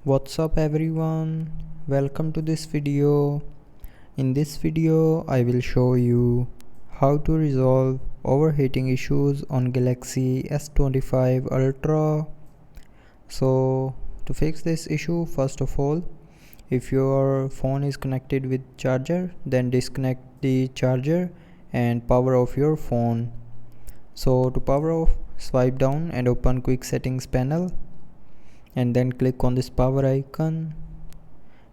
What's up everyone, welcome to this video. In this video I will show you how to resolve overheating issues on Galaxy S25 Ultra. So to fix this issue, first of all, if your phone is connected with charger, then disconnect the charger and power off your phone. So to power off, swipe down and open quick settings panel, and then click on this power icon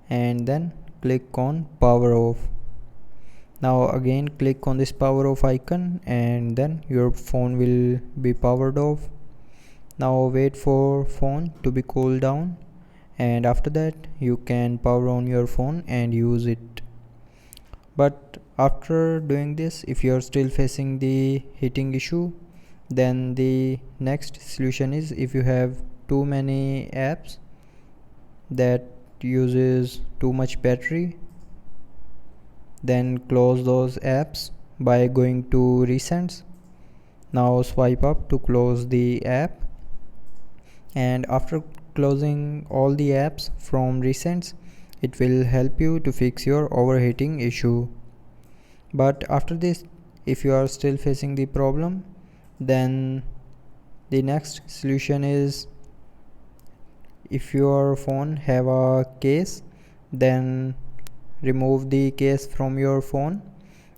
and then click on power off. Now again click on this power off icon and then your phone will be powered off. Now wait for phone to be cooled down, and after that you can power on your phone and use it. But after doing this, if you are still facing the heating issue, then the next solution is, if you have too many apps that uses too much battery, then close those apps by going to recents. Now swipe up to close the app, and after closing all the apps from recents, it will help you to fix your overheating issue. But after this, if you are still facing the problem, then the next solution is, if your phone have a case, then remove the case from your phone,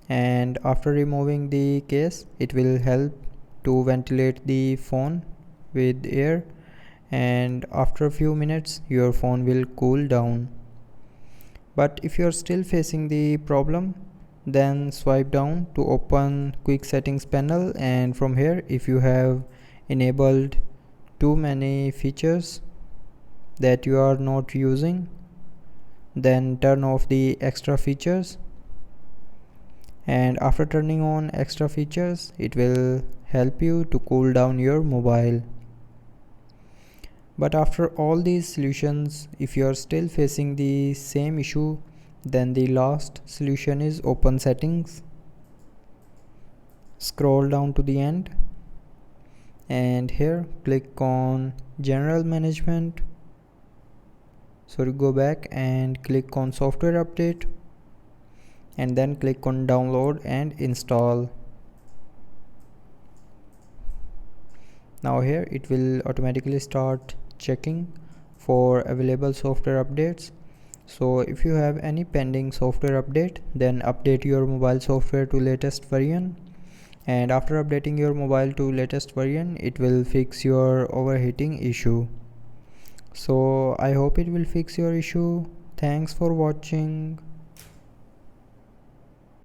and after removing the case, it will help to ventilate the phone with air, and after a few minutes your phone will cool down. But if you are still facing the problem, then swipe down to open quick settings panel, and from here, if you have enabled too many features that you are not using, then turn off the extra features, and after turning on extra features, it will help you to cool down your mobile. But after all these solutions, if you are still facing the same issue, then the last solution is open settings, scroll down to the end, and here click on general management. So go back and click on software update, and then click on download and install. Now here it will automatically start checking for available software updates. So if you have any pending software update, then update your mobile software to latest version, and after updating your mobile to latest version, it will fix your overheating issue. So I hope it will fix your issue. Thanks for watching.